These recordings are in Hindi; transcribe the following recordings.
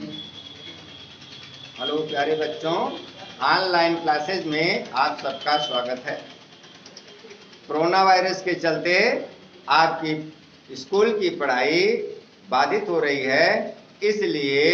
हेलो प्यारे बच्चों, ऑनलाइन क्लासेज में आप सबका स्वागत है। कोरोना वायरस के चलते आपकी स्कूल की पढ़ाई बाधित हो रही है, इसलिए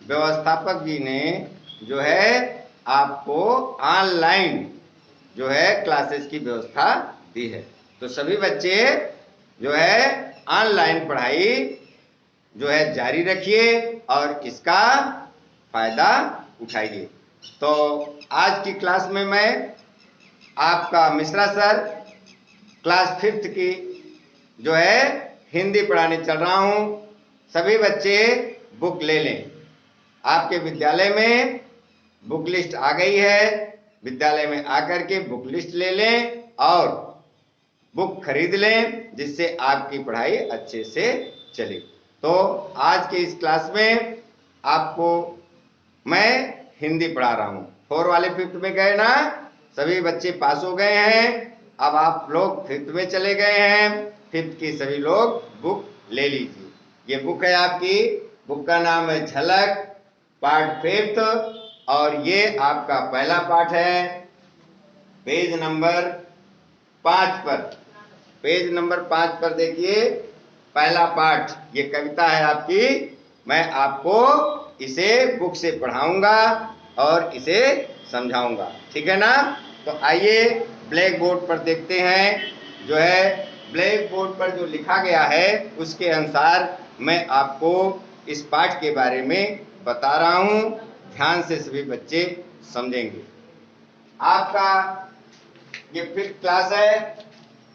व्यवस्थापक जी ने जो है आपको ऑनलाइन जो है क्लासेस की व्यवस्था दी है। तो सभी बच्चे जो है ऑनलाइन पढ़ाई जो है जारी रखिए और इसका फायदा उठाइए। तो आज की क्लास में मैं आपका मिश्रा सर क्लास 5th की जो है हिंदी पढ़ाने चल रहा हूं। सभी बच्चे बुक ले लें। आपके विद्यालय में बुक लिस्ट आ गई है। विद्यालय में आकर के बुक लिस्ट ले लें और बुक खरीद लें, जिससे आपकी पढ़ाई अच्छे से चले। तो आज के इस क्लास में आपको मैं हिंदी पढ़ा रहा हूं। 4 वाले 5th में गए ना, सभी बच्चे पास हो गए हैं। अब आप लोग 5th में चले गए हैं। 5th की सभी लोग बुक ले लीजिए। ये बुक है आपकी, बुक का नाम है झलक, पार्ट 5th, और ये आपका पहला पाठ है। पेज नंबर 5 पर, पेज नंबर 5 पर देखिए, पहला पाठ ये कविता है आपकी। मैं आपको इसे बुक से पढ़ाऊंगा और इसे समझाऊंगा, ठीक है ना। तो आइए ब्लैक बोर्ड पर देखते हैं। जो है ब्लैक बोर्ड पर जो लिखा गया है उसके अनुसार मैं आपको इस पाठ के बारे में बता रहा हूं। ध्यान से सभी बच्चे समझेंगे। आपका ये 5th क्लास है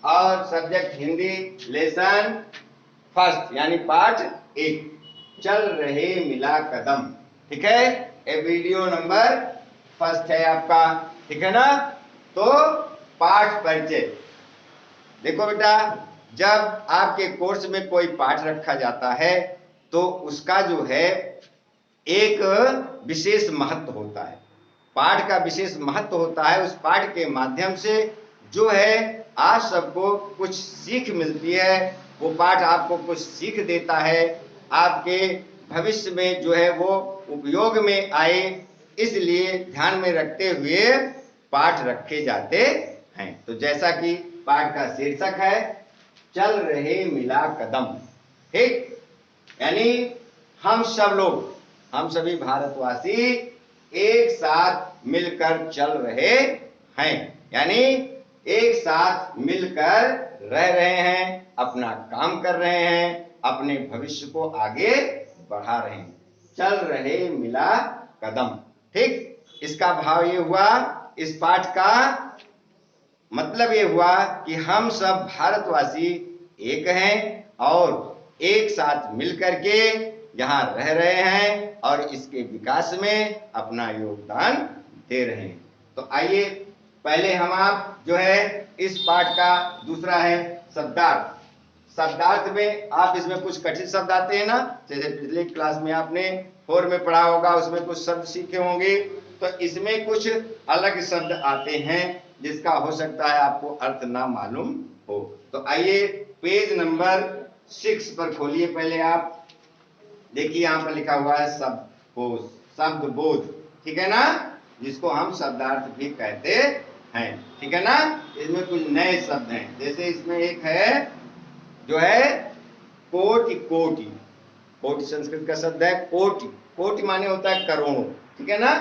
और सब्जेक्ट हिंदी, लेसन फर्स्ट यानी पाठ 1, चल रहे मिला कदम, ठीक है। ये वीडियो नंबर फर्स्ट है आपका, ठीक है ना। तो पाठ परिचय देखो बेटा, जब आपके कोर्स में कोई पाठ रखा जाता है तो उसका जो है एक विशेष महत्व होता है। पाठ का विशेष महत्व होता है। उस पाठ के माध्यम से जो है आप सबको कुछ सीख मिलती है। वो पाठ आपको कुछ सीख देता है, आपके भविष्य में जो है वो उपयोग में आए, इसलिए ध्यान में रखते हुए पाठ रखे जाते हैं। तो जैसा कि पाठ का शीर्षक है, चल रहे मिला कदम, ठीक। यानी हम सब लोग, हम सभी भारतवासी एक साथ मिलकर चल रहे हैं, यानी एक साथ मिलकर रह रहे हैं, अपना काम कर रहे हैं, अपने भविष्य को आगे बढ़ा रहे हैं। चल रहे मिला कदम, ठीक। इसका भाव ये हुआ, इस पाठ का मतलब ये हुआ कि हम सब भारतवासी एक हैं और एक साथ मिलकर के यहाँ रह रहे हैं और इसके विकास में अपना योगदान दे रहे हैं। तो आइए पहले हम आप जो है इस पाठ का दूसरा है शब्दार्थ। शब्दार्थ में आप इसमें कुछ कठिन शब्द आते हैं ना, जैसे पिछले क्लास में आपने 4 में पढ़ा होगा, उसमें कुछ शब्द सीखे होंगे। तो इसमें कुछ अलग शब्द आते हैं जिसका हो सकता है आपको अर्थ ना मालूम हो। तो आइए पेज नंबर 6 पर खोलिए। पहले आप देखिए, यहाँ पर लिखा हुआ है शब्दकोश, शब्द बोध, ठीक है ना, जिसको हम शब्दार्थ भी कहते हैं, ठीक है ना। इसमें कुछ नए शब्द हैं, जैसे इसमें एक है जो है कोटि। कोटि, कोटि संस्कृत का शब्द है कोटि। कोटि माने होता है करोड़ों, ठीक है ना।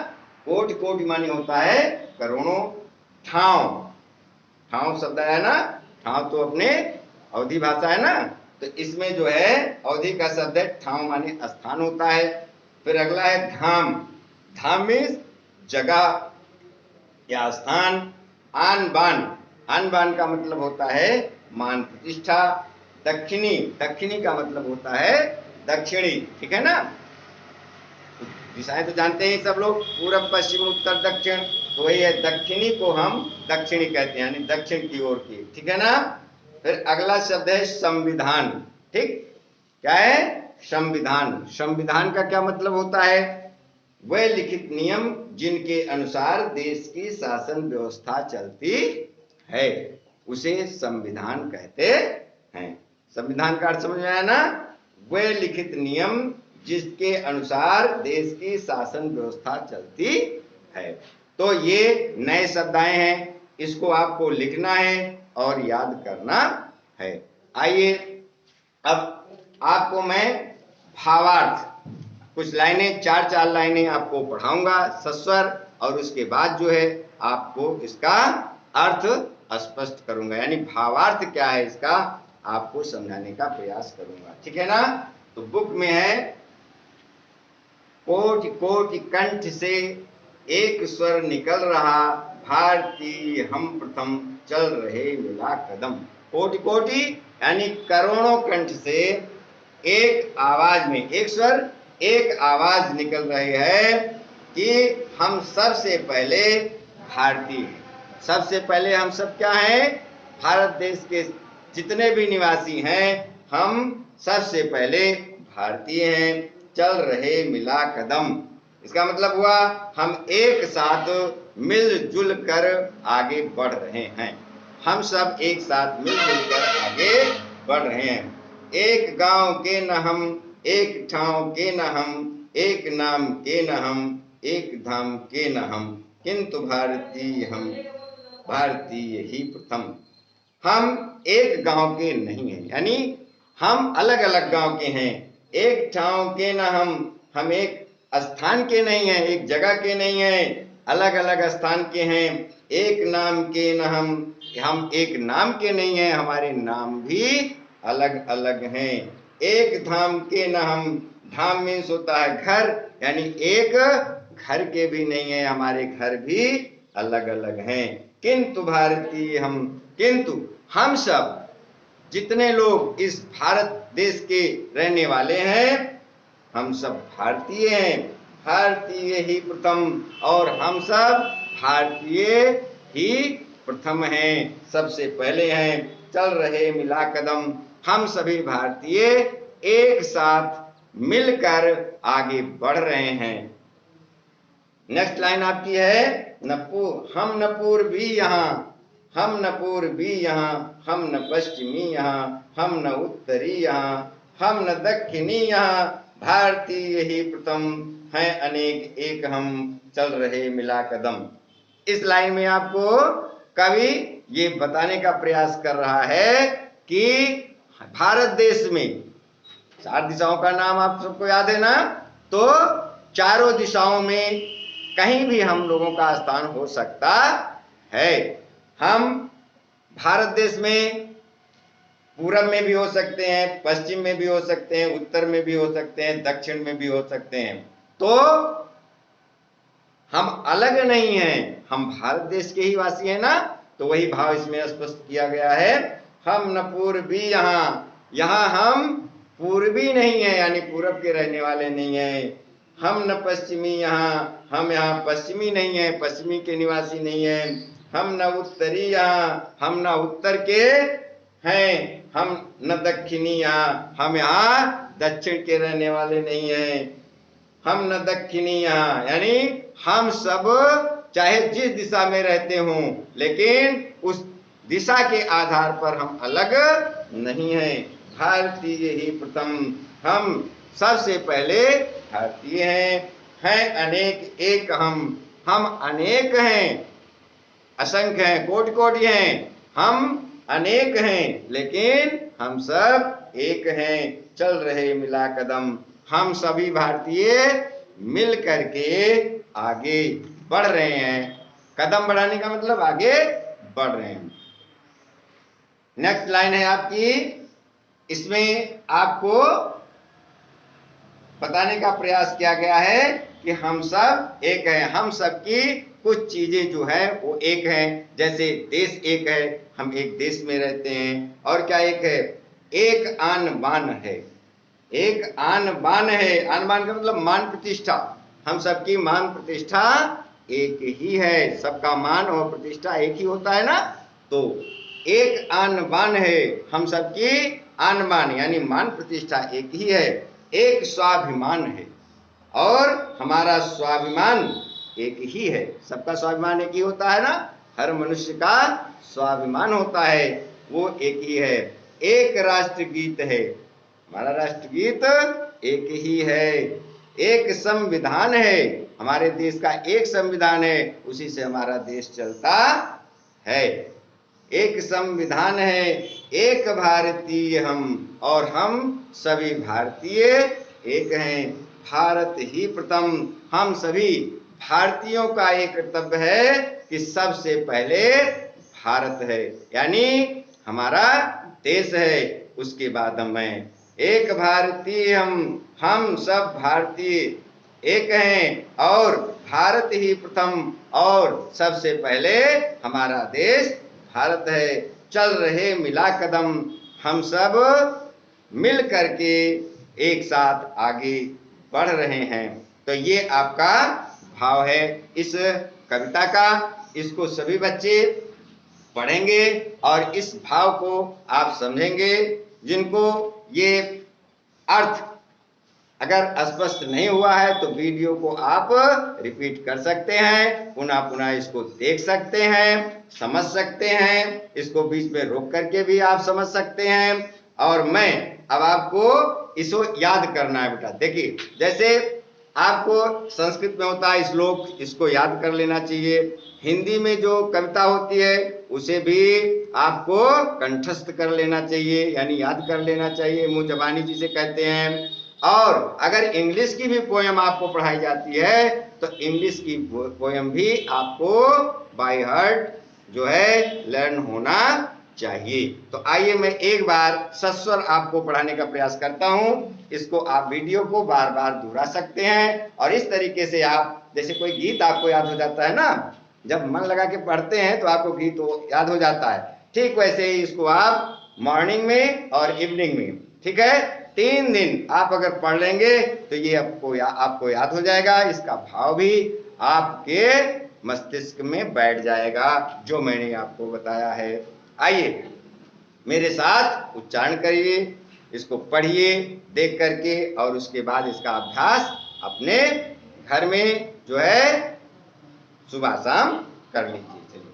कोटि, कोटि माने होता है करोड़ों। ठाव, ठाव शब्द है ना, ठाव तो अपने अवधी भाषा है ना, तो इसमें जो है अवधि का शब्द है ठाव माने स्थान होता है। फिर अगला है धाम। धाम मीन्स जगह या स्थान। आन बान, आन बान का मतलब होता है मान प्रतिष्ठा। दक्षिणी, दक्षिणी का मतलब होता है दक्षिणी, ठीक है ना। दिशाएं तो जानते हैं सब लोग, पूरब पश्चिम उत्तर दक्षिण, तो वही है दक्षिणी को हम दक्षिणी कहते हैं, यानी दक्षिण की ओर की, ठीक है ना। फिर अगला शब्द है संविधान, ठीक। क्या है? संविधान। संविधान का क्या मतलब होता है? वह लिखित नियम जिनके अनुसार देश की शासन व्यवस्था चलती है, उसे संविधान कहते हैं। संविधान का अर्थ समझ में आया ना? वह लिखित नियम जिसके अनुसार देश की शासन व्यवस्था चलती है। तो ये नए शब्द आए हैं, इसको आपको लिखना है और याद करना है। आइए अब आपको मैं भावार्थ कुछ लाइनें, चार लाइनें आपको पढ़ाऊंगा सस्वर, और उसके बाद जो है आपको इसका अर्थ स्पष्ट करूंगा, यानी भावार्थ क्या है इसका आपको समझाने का प्रयास करूंगा। ठीक है ना? तो बुक में है, कोटि कोटि कंठ से एक स्वर निकल रहा, भारतीय हम प्रथम चल रहे मिला कदम। कोटि कोटि यानी करोड़ों कंठ से एक आवाज में, एक स्वर एक आवाज निकल रही है कि हम सबसे पहले भारतीय। सबसे पहले हम सब क्या हैं? भारत देश के जितने भी निवासी हैं हम सबसे पहले भारतीय हैं। चल रहे मिला कदम, इसका मतलब हुआ हम एक साथ मिलजुल कर आगे बढ़ रहे हैं। हम सब एक साथ मिलजुल कर आगे बढ़ रहे हैं। एक गांव के न हम, एक ठाव के न हम, एक नाम के न हम, एक धाम के न हम, किंतु भारतीय हम, भारतीय ही प्रथम। हम एक गांव के नहीं हैं, यानी हम अलग अलग गांव के हैं। एक ठाव के न हम एक स्थान के नहीं हैं, एक जगह के नहीं हैं, अलग अलग स्थान के हैं। एक नाम के न हम एक नाम के नहीं हैं, हमारे नाम भी अलग अलग हैं। एक धाम के न हम, धाम मीन्स होता है घर, यानी एक घर के भी नहीं है, हमारे घर भी अलग अलग हैं। किंतु भारतीय हम, किंतु हम सब जितने लोग इस भारत देश के रहने वाले हैं हम सब भारतीय हैं। भारतीय ही प्रथम, और हम सब भारतीय ही प्रथम हैं, सबसे पहले हैं। चल रहे मिला कदम, हम सभी भारतीय एक साथ मिलकर आगे बढ़ रहे हैं। नेक्स्ट लाइन आपकी है, हम न पूर्वी यहाँ, हम न पूर्वी यहाँ, हम न पश्चिमी यहाँ, हम न उत्तरी यहाँ, हम न दक्षिणी यहाँ, भारतीय ही प्रथम है अनेक एक हम, चल रहे मिला कदम। इस लाइन में आपको कवि ये बताने का प्रयास कर रहा है कि भारत देश में चार दिशाओं का नाम आप सबको याद है ना? तो चारों दिशाओं में कहीं भी हम लोगों का स्थान हो सकता है। हम भारत देश में पूरब में भी हो सकते हैं, पश्चिम में भी हो सकते हैं, उत्तर में भी हो सकते हैं, दक्षिण में भी हो सकते हैं। तो हम अलग नहीं हैं, हम भारत देश के ही वासी हैं ना? तो वही भाव इसमें स्पष्ट किया गया है। हम न पूर्वी यहाँ, यहाँ हम पूर्वी नहीं है, यानी पूरब के रहने वाले नहीं हैं। हम न पश्चिमी यहाँ, हम यहाँ पश्चिमी नहीं है, पश्चिमी के निवासी नहीं है। हम न उत्तरी यहाँ, हम न उत्तर के हैं। हम न दक्षिणी यहाँ, हम यहाँ दक्षिण के रहने वाले नहीं हैं। हम न दक्षिणी यहाँ, यानी हम सब चाहे जिस दिशा में रहते हों, लेकिन उस दिशा के आधार पर हम अलग नहीं हैं। भारतीय ही प्रथम, हम सबसे पहले भारतीय हैं अनेक एक हम अनेक हैं, असंख्य हैं, कोटि कोटि हैं। हम अनेक हैं लेकिन हम सब एक हैं, चल रहे मिला कदम। हम सभी भारतीय मिल करके आगे बढ़ रहे हैं। कदम बढ़ाने का मतलब आगे बढ़ रहे हैं। नेक्स्ट लाइन है आपकी, इसमें आपको बताने का प्रयास किया गया है कि हम सब एक हैं। हम सब की कुछ चीजें जो है वो एक हैं, जैसे देश एक है, हम एक देश में रहते हैं। और क्या एक है? एक आन बान है, एक आन बान है। आन बान का मतलब मान प्रतिष्ठा, हम सबकी मान प्रतिष्ठा एक ही है। सबका मान और प्रतिष्ठा एक ही होता है ना? तो एक आन बान है, हम सबकी आन बान यानी मान प्रतिष्ठा एक ही है। एक स्वाभिमान है, और हमारा स्वाभिमान एक ही है। सबका स्वाभिमान एक ही होता है ना? हर मनुष्य का स्वाभिमान होता है, वो एक ही है। एक राष्ट्रगीत है, हमारा राष्ट्रगीत एक ही है, एक संविधान है, हमारे देश का एक संविधान है, उसी से हमारा देश चलता है। एक संविधान है, एक भारतीय हम, और हम सभी भारतीय एक हैं। भारत ही प्रथम, हम सभी भारतीयों का एक कर्तव्य है कि सबसे पहले भारत है, यानी हमारा देश है, उसके बाद हम हैं। एक भारतीय हम सब भारतीय एक हैं, और भारत ही प्रथम, और सबसे पहले हमारा देश भारत है। चल रहे मिला कदम, हम सब मिल करके एक साथ आगे बढ़ रहे हैं। तो ये आपका भाव है इस कविता का। इसको सभी बच्चे पढ़ेंगे और इस भाव को आप समझेंगे। जिनको ये अर्थ अगर स्पष्ट नहीं हुआ है तो वीडियो को आप रिपीट कर सकते हैं, पुनः पुनः इसको देख सकते हैं, समझ सकते हैं, इसको बीच में रोक करके भी आप समझ सकते हैं। और मैं अब आपको इसको याद करना है बेटा। देखिए, जैसे आपको संस्कृत में होता है श्लोक, इसको याद कर लेना चाहिए। हिंदी में जो कविता होती है उसे भी आपको कंठस्थ कर लेना चाहिए, यानी याद कर लेना चाहिए, मुंह जबानी जिसे कहते हैं। और अगर इंग्लिश की भी पोयम आपको पढ़ाई जाती है तो इंग्लिश की पोयम भी आपको बाय हार्ट जो है लर्न होना चाहिए। तो आइए मैं एक बार सस्वर आपको पढ़ाने का प्रयास करता हूं। इसको आप वीडियो को बार बार दोहरा सकते हैं, और इस तरीके से आप, जैसे कोई गीत आपको याद हो जाता है ना, जब मन लगा के पढ़ते हैं तो आपको गीत याद हो जाता है, ठीक वैसे ही इसको आप मॉर्निंग में और इवनिंग में, ठीक है, 3 दिन आप अगर पढ़ लेंगे तो ये आपको याद हो जाएगा। इसका भाव भी आपके मस्तिष्क में बैठ जाएगा, जो मैंने आपको बताया है। आइए मेरे साथ उच्चारण करिए, इसको पढ़िए देख करके, और उसके बाद इसका अभ्यास अपने घर में जो है सुबह शाम कर लीजिए। चलिए।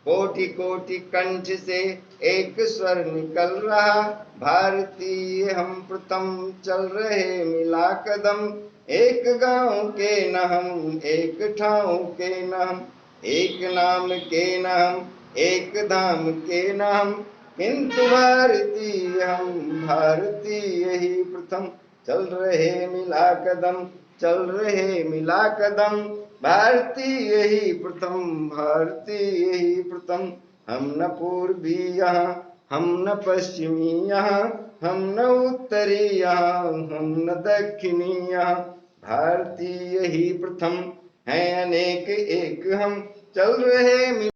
कोटि कोटि कंठ से एक स्वर निकल रहा, भारतीय हम प्रथम चल रहे मिला कदम। एक गांव के न हम, एक ठाव के न हम, एक नाम के न हम, एक धाम के न हम, किंतु भारतीय हम, भारतीय ही प्रथम चल रहे मिला कदम, चल रहे मिला कदम। भारतीय ही प्रथम, भारतीय ही प्रथम, हम न पूर्वी यहाँ, हम न पश्चिमी यहाँ, हम न उत्तरी यहाँ, हम न दक्षिणी यहाँ, भारतीय ही प्रथम हैं अनेक एक हम, चल रहे